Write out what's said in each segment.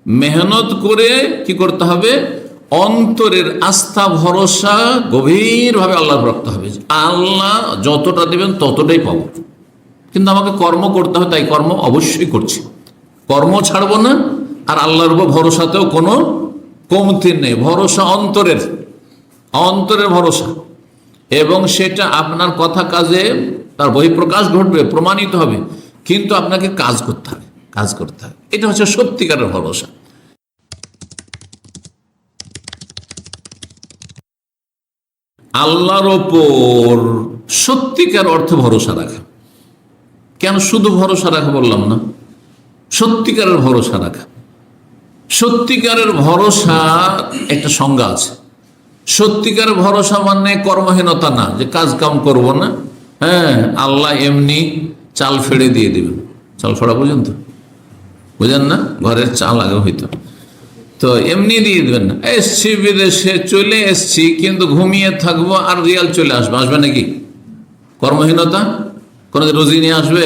মেহনত করে কি করতে হবে, অন্তরের আস্থা ভরসা গভীরভাবে আল্লাহর রাখতে হবে। আল্লাহ যতটা দেবেন ততটাই পাবো, কিন্তু আমাকে কর্ম করতে হবে, তাই কর্ম অবশ্যই করছি, কর্ম ছাড়বো না। আর আল্লাহর উপর ভরসাতেও কোনো কমতি নেই। ভরসা অন্তরের, অন্তরের ভরসা, এবং সেটা আপনার কথা কাজে তার বহিঃপ্রকাশ ঘটবে, প্রমাণিত হবে, কিন্তু আপনাকে কাজ করতে হবে, কাজ করতে হবে। এটা হচ্ছে সত্যিকারের ভরসা। আল্লাহর ওপর সত্যিকার অর্থে ভরসা রাখা। কেন শুধু ভরসা রাখা বললাম না, সত্যিকারের ভরসা রাখা। সত্যিকারের ভরসা একটা সংজ্ঞা আছে। সত্যিকারের ভরসা মানে কর্মহীনতা না, যে কাজ কাম করবো না, হ্যাঁ আল্লাহ এমনি চাল ফেড়ে দিয়ে দেবেন। চাল ফেড়া পর্যন্ত বুঝেন না, ঘরের চাল আগে হইতো, তো এমনি দিয়ে দেবেন না। এসছি বিদেশে, চলে এসছি, কিন্তু ঘুমিয়ে থাকবো আর রিয়াল চলে আসবে, আসবে নাকি? কর্মহীনতা। কোনো রোজি নিয়ে আসবে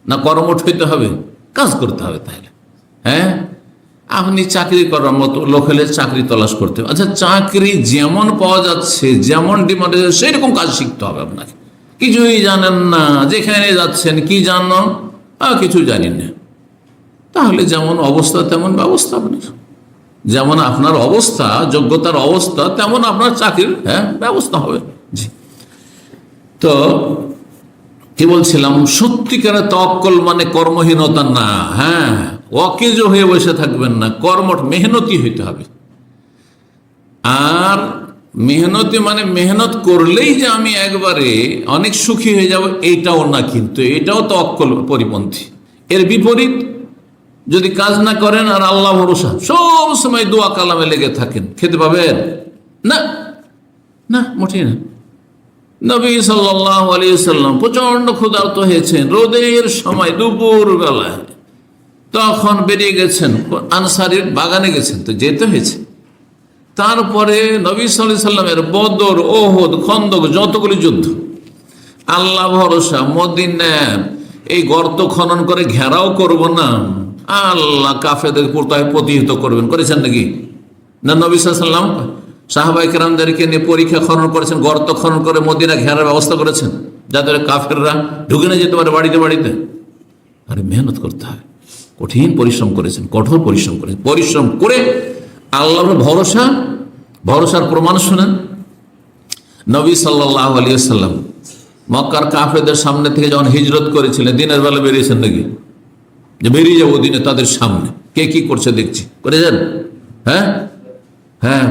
না? কর্ম উঠাইতে হবে, কাজ করতে হবে। তাহলে হ্যাঁ, আপনি চাকরি করার মতো লোক হলে চাকরি তলাশ করতে হবে। আচ্ছা, চাকরি যেমন পাওয়া যাচ্ছে, যেমন ডিমান্ড, সেরকম কাজ শিখতে হবে আপনাকে। কিছুই জানেন না, যেখানে যাচ্ছেন কি জানো, কিছু জানি না, তাহলে যেমন অবস্থা তেমন ব্যবস্থা। আপনার যেমন আপনার অবস্থা, যোগ্যতার অবস্থা, তেমন আপনার চাকরির ব্যবস্থা হবে। জি, তো কি বলছিলাম, সত্যিকারের তাওয়াক্কুল মানে কর্মহীনতা না। হ্যাঁ, অকেজো হয়ে বসে থাকবেন না, কর্মঠ মেহনতি হইতে হবে। আর মেহনতি মানে মেহনত করলেই যে আমি একবারে অনেক সুখী হয়ে যাব এইটাও না, কিন্তু এটাও তাওয়াক্কুল পরিপন্থী। এর বিপরীত, যদি কাজ না করেন আর আল্লাহ ভরসা, সব সময় দোয়া কালামে লেগে থাকেন, খেতে পাবেন না, না মোটেই না। নবী সাল্লাল্লাহু আলাইহি ওয়াসাল্লাম প্রচন্ড ক্ষুধার্ত হয়েছেন, রোদের সময় দুপুর বেলায়, তখন বেরিয়ে গেছেন, আনসারীর বাগানে গেছেন, তো যেতে হয়েছে। তারপরে নবী সাল্লাল্লাহু আলাইহি ওয়াসাল্লামের বদর, ওহদ, খন্দক, যতগুলি যুদ্ধ, আল্লাহ ভরসা, মদিনার এই গর্ত খনন করে ঘেরাও করব না, আল্লাহ কাফেরদের প্রতিহত করবেন, করেছেন নাকি? না, নবী সাল্লাল্লাহু আলাইহি ওয়াসাল্লাম সাহাবায়ে কেরামদেরকে নিয়ে পরীক্ষা খনন করেছেন, গর্ত খনন করে মদিনা ঘেরার ব্যবস্থা করেছেন, যাতে কাফেররা ঢুকে না যেতে পারে বাড়িতে বাড়িতে। আরে মেহনত করতে হয়, কঠিন পরিশ্রম করেছেন, কঠোর পরিশ্রম করেছেন, পরিশ্রম করে আল্লাহর ভরসা, ভরসার প্রমাণ শোনেন। নবী সাল্লাল্লাহু আলাইহি ওয়াসাল্লাম মক্কার কাফেরদের সামনে থেকে যখন হিজরত করেছিলেন, দিনের বেলা বেরিয়েছেন নাকি? যে বেরিয়ে যাবো দিনে তাদের সামনে, কে কি করছে দেখছি, করেছেন? হ্যাঁ হ্যাঁ,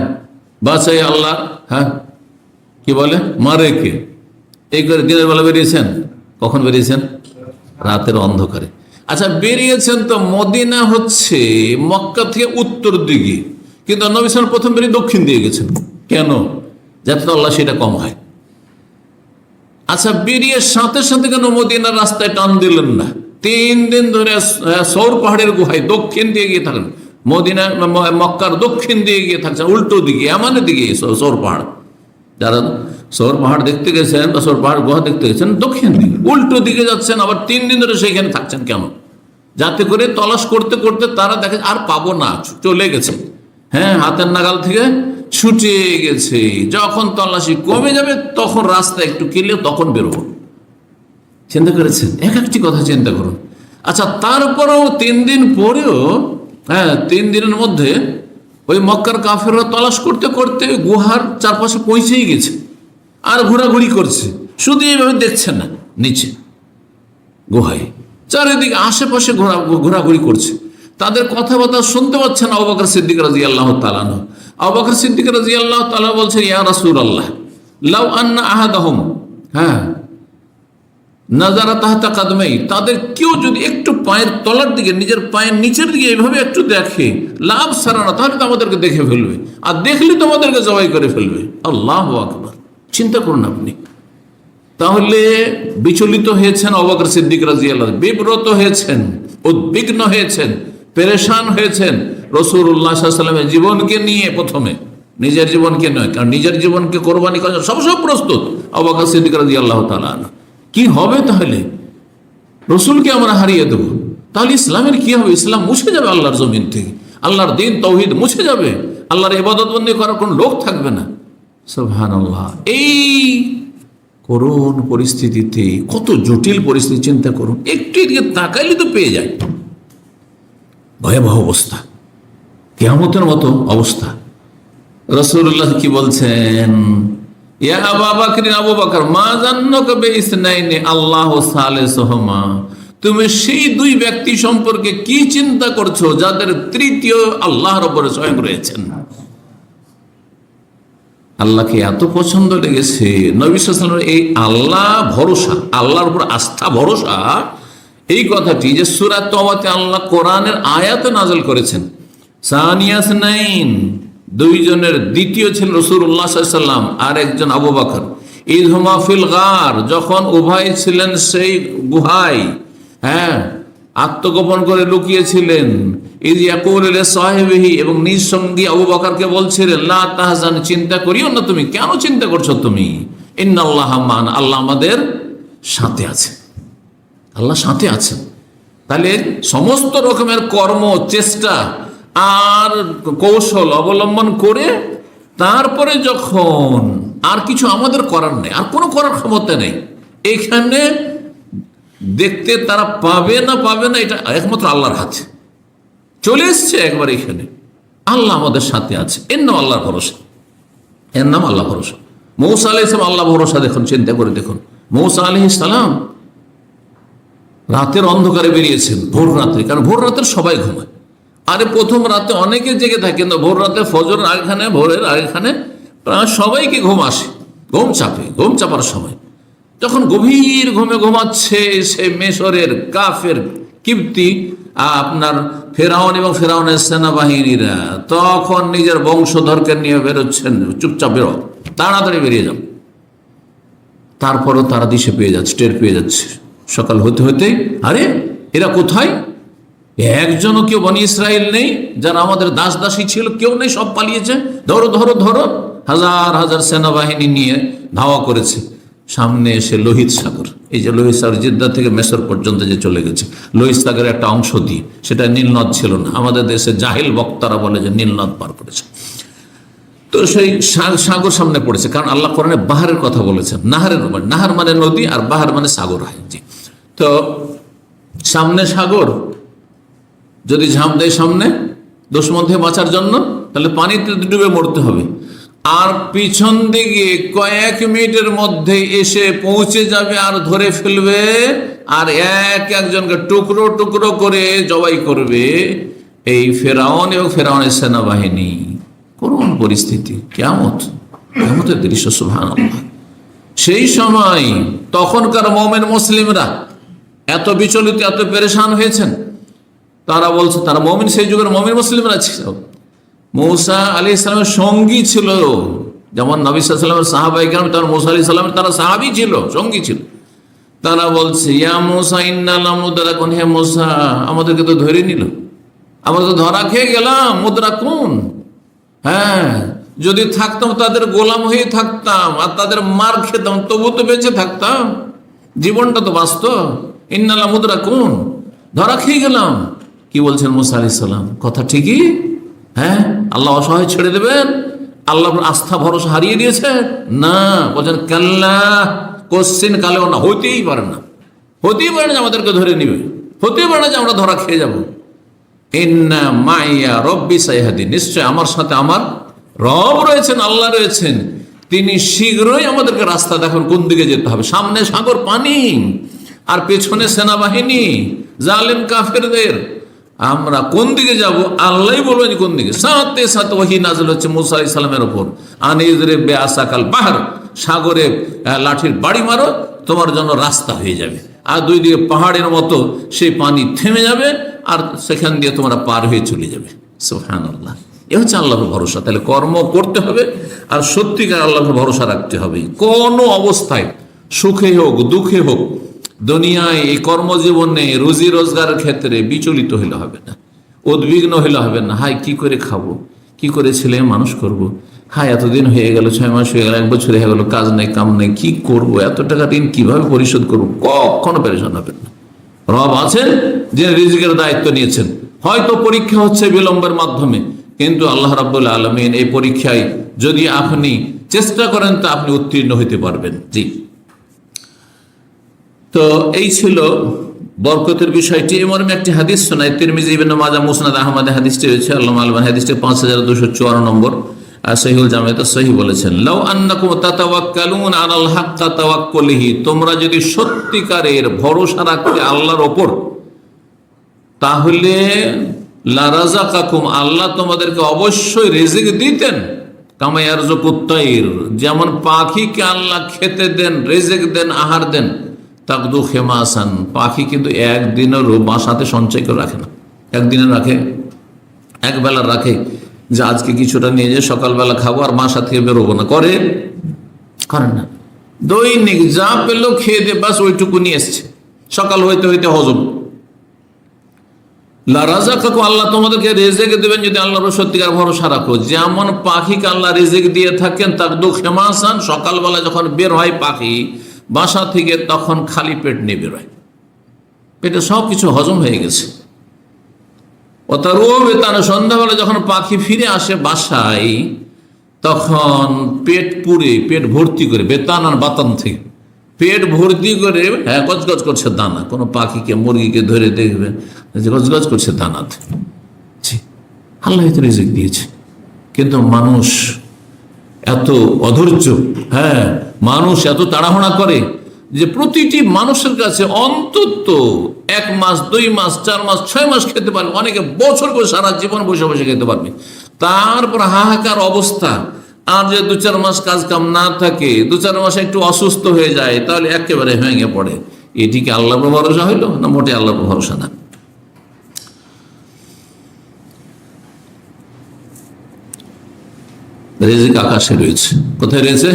বাঁচাই আল্লাহ, হ্যাঁ কি বলে, মারে কে, এই করে দিনের বেলা বেরিয়েছেন। কখন বেরিয়েছেন? রাতের অন্ধকারে। আচ্ছা, বেরিয়েছেন তো, মদিনা হচ্ছে মক্কা থেকে উত্তর দিকে, কিন্তু নবী সাল্লাল্লাহু প্রথম বেরিয়ে দক্ষিণ দিয়ে গেছেন। কেন? যাতে আল্লাহ সেটা কম হয়। আচ্ছা, বেরিয়ে সাথে সাথে কেন মদিনার রাস্তায় টান দিলেন না? 3 দিন ধরে সৌর পাহাড়ের গুহায় দক্ষিণ দিয়ে গিয়ে থাকেন, মদিনা মক্কার দক্ষিণ দিয়ে গিয়ে থাকছেন, উল্টো দিকে, এমনের দিকে সৌর পাহাড়। যারা সৌর পাহাড় দেখতে গেছেন বা সৌর পাহাড় গুহা দেখতে গেছেন, দক্ষিণ দিকে, উল্টো দিকে যাচ্ছেন, আবার 3 দিন ধরে সেখানে থাকছেন। কেন? যাতে করে তলাশ করতে করতে তারা দেখে আর পাবো না, চলে গেছে, হ্যাঁ হাতের নাগাল থেকে ছুটে গেছে। যখন তল্লাশি কমে যাবে তখন রাস্তা একটু কিনলে তখন বেরোবো। চিন্তা করেছেন? এক একটি কথা চিন্তা করুন। আচ্ছা, তারপরেও 3 দিন পরেও, হ্যাঁ 3 দিনের মধ্যে ওই মক্কার কাফেররা তলাশ করতে করতে গুহার চারপাশে পৌঁছেই গেছে, আর ঘোরাঘুরি করছে। শুধু এইভাবে দেখছেন না, নিচে গুহায় চারিদিকে আশেপাশে ঘোরাঘুরি করছে, তাদের কথাবার্তা শুনতে পাচ্ছেন। আবু বকর সিদ্দিক রাদিয়াল্লাহু তাআলা আনহু, আবু বকর সিদ্দিক রাদিয়াল্লাহু তাআলা বলছেন, ইয়া রাসূলুল্লাহ, লাউ আন্না আহাদাহুম, হ্যাঁ নাজারা তাহতা কাদমাই, তাদের কেউ যদি একটু পায়ের তলার দিকে, নিজের পায়ের নিচের দিকে এইভাবে একটু দেখে, লাভ সারানা, তাহলে তো আমাদেরকে দেখে ফেলবে, আর দেখলে তো আমাদেরকে জবাই করে ফেলবে। আল্লাহু আকবার। চিন্তা করুন আপনি। তাহলে বিচলিত হয়েছেন আবু বকর সিদ্দিক রাদিয়াল্লাহু, বিব্রত হয়েছেন, উদ্বিগ্ন হয়েছেন, পেরেশান হয়েছেন রাসূলুল্লাহ সাল্লাল্লাহু আলাইহি ওয়াসাল্লামের জীবনকে নিয়ে। প্রথমে নিজের জীবনকে নয়, কারণ নিজের জীবনকে কোরবানি করার সব প্রস্তুত আবু বকর সিদ্দিক রাদিয়াল্লাহু তাআলা। কি হবে তাহলে? রসুলকে আমরা হারিয়ে দেবো, তাহলে ইসলামের কি হবে? ইসলাম মুছে যাবে আল্লাহর জমিন থেকে। আল্লাহর দিন তৌহিদ মুছে যাবে, আল্লাহর ইবাদত বন্দি করার কোন লোক থাকবে না। সুবহানাল্লাহ। এই করুণ পরিস্থিতিতে, কত জটিল পরিস্থিতি চিন্তা করুন, একটু এদিকে তাকাইলে তো পেয়ে যায়। ভয়াবহ অবস্থা, কিয়ামতের মতো অবস্থা। রাসূলুল্লাহ কি বলছেন? ইয়া আবু বকর, আবু বকর, মা জান্নাকা বিইসনাইনি আল্লাহু সালিসুহুমা, তুমি সেই দুই ব্যক্তি সম্পর্কে কি চিন্তা করছো যাদের তৃতীয় আল্লাহর উপরে স্বয়ং রয়েছেন। আল্লাহকে এত পছন্দ লেগেছে নবী সাল্লাল্লাহু আলাইহি ওয়াসাল্লামের এই আল্লাহ ভরসা, আল্লাহর উপর আস্থা ভরসা, এই কথাটি যে সূরা তওবাতে আল্লাহ কোরআনের আয়াত নাযিল করেছেন। সানিয়াস নাইন, দুইজনের দ্বিতীয় ছিলেন রাসূলুল্লাহ সাল্লাল্লাহু আলাইহি ওয়াসাল্লাম আর একজন আবু বকর। ইযহুমা ফিল গার, যখন উভয় ছিলেন সেই গুহায়, হ্যাঁ, আত্মগোপন করে লুকিয়েছিলেন। ইয ইয়াকুলু লিসাহিবিহি, এবং নিজ সঙ্গী আবু বকরকে বলছিলেন, লা তাহজান, চিন্তা করিও না তুমি, কেন চিন্তা করছো তুমি, ইন্নাল্লাহা মা'ানা, আল্লাহ আমাদের সাথে আছে, আল্লাহ সাথে আছেন। তাহলে সমস্ত রকমের কর্ম, চেষ্টা আর কৌশল অবলম্বন করে তারপরে যখন আর কিছু আমাদের করার নেই, আর কোনো করার ক্ষমতা নেই, এখানে দেখতে তারা পাবে না পাবে না এটা একমাত্র আল্লাহর হাতে। চলে এসছে একবার এখানে, আল্লাহ আমাদের সাথে আছে, এর নাম আল্লাহর ভরসা, এর নাম আল্লাহ ভরসা। মূসা আলাইহিস সালাম আল্লাহ ভরসা, দেখুন, চিন্তা করে দেখুন, মূসা আলাইহিস সালাম রাতের অন্ধকারে বেরিয়েছেন, ভোর রাত্রে, কারণ ভোর রাতের সবাই ঘুমায়। আরে প্রথম রাতে অনেকে জেগে থাকে, কিন্তু ভোর রাতে ফজর আগেখানে, ভোরের আগেখানে প্রায় সবাইকে ঘুম আসে, ঘুম চাপে, ঘুম চাপার সময় যখন গভীর ঘুমে ঘুমাচ্ছে সে মিশরের কাফের কিপ্তি আপনার ফেরাউন এবং ফেরাউনের সেনাবাহিনীরা, তখন নিজের বংশধরকে নিয়ে বেরোচ্ছেন, চুপচাপ বেরো, তাড়াতাড়ি বেরিয়ে যাও। তারপরও তারা দিশে পেয়ে যাচ্ছে, টের পেয়ে যাচ্ছে। সকাল হতে হতে, আরে এরা কোথায়? একজনও কেউ বনি ইসরায়েল নেই, যারা আমাদের দাস দাসী ছিল, কেউ নেই, সব পালিয়েছে। ধরো ধরো ধরো, হাজার হাজার সেনাবাহিনী নিয়ে ধাওয়া করেছে। সামনে এসে লোহিত সাগর, এই যে লোহিত সাগর জিদ্দা থেকে মেসর পর্যন্ত যে চলে গেছে, লোহিত সাগরের একটা অংশ দিয়ে, সেটা নীলনদ ছিল না, আমাদের দেশে জাহিল বক্তারা বলে যে নীলনদ পার করেছে। তো সেই সাগর সামনে পড়েছে, কারণ আল্লাহ কোরআনে বাহারের কথা বলেছেন, নাহারের, নাহার মানে নদী আর বাহার মানে সাগর হয়। জি, তো সামনে সাগর, যদি ঝাঁপ দেয় সামনে দুশমন থেকে বাঁচার জন্য, তাহলে পানিতে ডুবে মরতে হবে। আর পিছন দিকে কয়েক মিনিটের মধ্যে এসে পৌঁছে যাবে আর ধরে ফেলবে, আর একজনকে টুকরো টুকরো করে জবাই করবে এই ফেরাউন এবং ফেরাউনের সেনাবাহিনী। করুণ পরিস্থিতি, কিয়ামতের দৃশ্য, সুবহানাল্লাহ। সেই সময় তখনকার মুমিন মুসলিমরা এত বিচলিত, এত পেরেশান হয়েছেন, তারা বলছে, তারা মুমিন, সেই যুগের মুমিন মুসলিমরা ছিল। মূসা আলাইহিস সালামের সঙ্গী ছিল, যেমন নবী সাল্লাল্লাহু আলাইহি ওয়াসাল্লামের সাহাবায়ে কেরাম, তার মূসা আলাইহিস সালামের তারা সাহাবী ছিল, সঙ্গী ছিল। তারা বলছে, ইয়া মূসা ইন্না লামুদরাকুন, হে মূসা আমাদেরকে তো ধরে নিল, আমরা তো ধরা খেয়ে গেলাম, মুদরাকুন। হ্যাঁ, যদি থাকতাম তাদের গোলাম হয়ে থাকতাম আর তাদের মার খেতাম, তবু তো বেঁচে থাকতাম, জীবনটা তো বাঁচত। ইন্না লামুদরাকুন, ধরা খেয়ে গেলাম। কি বলছেন মূসা আলাইহিস সালাম? কথা ঠিকই। হ্যাঁ, আল্লাহ অসহায় ছেড়ে দেবেন? আল্লাহর আস্থা ভরসা হারিয়ে দিয়েছে? না, বলছেন কাল্লা, কোশ্চিন কালেও না, হতেই পারে না, হতেই পারে না যে আমাদেরকে ধরে নিবে, হতেই পারে না যে আমরা ধরা খেয়ে যাব। ইন্না মাইয়া রব্বি সাইহাদিন, নিশ্চয় আমার সাথে আমার রব রয়েছেন, আল্লাহ রয়েছেন, তিনি শীঘ্রই আমাদেরকে রাস্তা দেখান কোন দিকে যেতে হবে। সামনে সাগর পানি আর পেছনে সেনাবাহিনী, জালেম কাফেরদের, আমরা কোন দিকে যাব আল্লাহই বলবেন কোন দিকে। সাথে সাথে ওহী নাযিল হচ্ছে মূসা আলাইহিস সালামের উপর, আনিযরিব বিআসাকাল বাহর, সাগরে লাঠির বাড়ি মারো, তোমার জন্য রাস্তা হয়ে যাবে, আর দুই দিকে পাহাড়ের মতো সেই পানি থেমে যাবে, আর সেখান দিয়ে তোমরা পার হয়ে চলে যাবে। সুবহানাল্লাহ, এ হচ্ছে আল্লাহর ভরসা। তাহলে কর্ম করতে হবে আর সত্যিকার আল্লাহর ভরসা রাখতে হবে। কোনো অবস্থায়, সুখে হোক দুঃখে হোক, দুনিয়ায় এই কর্মজীবনে রুজি রোজগারের ক্ষেত্রে বিচলিত হইলে হবে না, উদ্বিগ্ন হইলে হবে না। হাই, কি করে খাবো, কি করে ছেলে মানুষ করব, হাই এতদিন হয়ে গেল, 6 মাস হয়ে গেল, 1 বছর হয়ে গেল, কাজ নেই কাম নেই, কি করব, এত টাকা ঋণ কিভাবে পরিশোধ করবো, কখনো পেরেশান হবেন না। রব আছেন, যিনি রিজিকের দায়িত্ব নিয়েছেন, হয়তো পরীক্ষা হচ্ছে বিলম্বের মাধ্যমে, কিন্তু আল্লাহ রাব্বুল আলামিন এই পরীক্ষায় যদি আপনি চেষ্টা করেন তো আপনি উত্তীর্ণ হইতে পারবেন। জি, তো এই ছিল বরকতের বিষয়টি। এই মর্মে একটি হাদিস শোনায়, তিরমিজি, ইবনে মাজাহ, মুসনাদ আহমদে হাদিসটি রয়েছে। আল্লামা আলবানী হাদিসটি 5254 নম্বর সহিহুল জামিতে সহিহ বলেছেন, লাউ আন্নাকুম তাতাওয়াক্কালুনা আলাল হাক্কা তাওয়াক্কুলিহি, তোমরা যদি সত্যিকারের ভরসা রাখতে আল্লাহর ওপর, তাহলে লা রাযাকাকুম, আল্লাহ তোমাদেরকে অবশ্যই রিজিক দিতেন। কামা ইয়ারযুকুত তাইর, যেমন পাখিকে আল্লাহ খেতে দেন, রিজিক দেন, আহার দেন। তাকদু খেমাসান, পাখি কিন্তু একদিনেরও বাসাতে সঞ্চয় করে রাখে না, একদিনে রাখে, একবেলা রাখে, যে আজকে কিছুটা নিয়ে যে সকালবেলা খাবো আর বাসা থেকে বেরোবো না, করেন না। দৈনিক যা পেলো খেয়ে দিয়ে বাস ওইটুকু নিয়ে এসছে, সকাল হইতে হইতে হজম। লা রাযাকাকুম, আল্লাহ তোমাদেরকে রিজিক দেবেন যদি আল্লাহর সত্যিকার ভরসা রাখো। যেমন পাখিকে আল্লাহ রিজিক দিয়ে থাকেন, তাকদু খেমাসান, সকালবেলা যখন বের হয় পাখি বাসা থেকে তখন খালি পেট নিয়ে বেরোয়, পেটে সব কিছু হজম হয়ে গেছে। ও তার বেতান, সন্ধ্যাবেলা যখন পাখি ফিরে আসে বাসায় তখন পেট পুরে, পেট ভর্তি করে, বেতান আর বাতান থেকে পেট ভর্তি করে, হ্যাঁ, গজগজ করছে দানা। কোনো পাখিকে, মুরগিকে ধরে দেখবেন যে গজগজ করছে দানাতে। আল্লাহ তো রিজিক দিয়েছে, কিন্তু মানুষ এত অধৈর্য, হ্যাঁ, মানুষ এত তাড়াহুড়া করে যে প্রতিটি মানুষের কাছে অন্তত 1 মাস, 2 মাস, 4 মাস, 6 মাস খেতে পারবে, অনেকে বছর করে সারা জীবন বসে বসে খেতে পারবে। তারপর হাহাকার অবস্থা। আর যে 2-4 মাস কাজ কাম না থাকে, 2-4 মাসে একটু অসুস্থ হয়ে যায়, তাহলে একেবারে ভেঙে পড়ে। এটিকে আল্লাহর ভরসা হইল না? মোটে আল্লাহর ভরসা না। রিজিক আকাশে রয়েছে। কোথায় রয়েছে?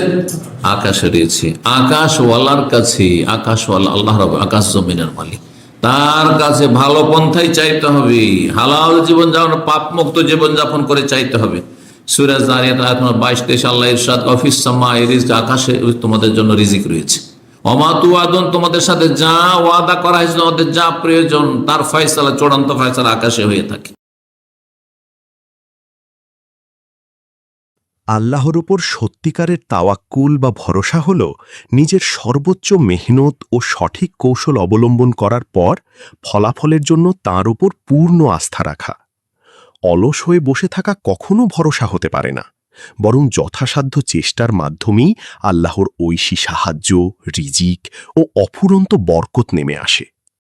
আকাশে রয়েছে। আকাশওয়ালার কাছে, আকাশওয়ালা আল্লাহ রাব্বুল, আকাশ জমিনের মালিক, তার কাছে ভালো পন্থায় চাইতে হবে, হালাল জীবন যাপন, পাপ মুক্ত জীবন যাপন করে চাইতে হবে। সূরা যারিয়াত আয়াত নম্বর 22-23 আল্লাহ ইরশাদ, অফিস সামাই রিজক, আকাশে তোমাদের জন্য রিজিক রয়েছে। ওমা তুআদুন, তোমাদের সাথে যা ওয়াদা করা হয়েছে, তোমাদের যা প্রয়োজন, তার ফয়সালা, চূড়ান্ত ফয়সালা আকাশে হয়ে থাকে। আল্লাহর উপর সত্যিকারের তাওয়াক্কুল বা ভরসা হল নিজের সর্বোচ্চ মেহনত ও সঠিক কৌশল অবলম্বন করার পর ফলাফলের জন্য তাঁর উপর পূর্ণ আস্থা রাখা। অলস হয়ে বসে থাকা কখনো ভরসা হতে পারে না, বরং যথাসাধ্য চেষ্টার মাধ্যমেই আল্লাহর ঐশী সাহায্য, রিজিক ও অফুরন্ত বরকত নেমে আসে।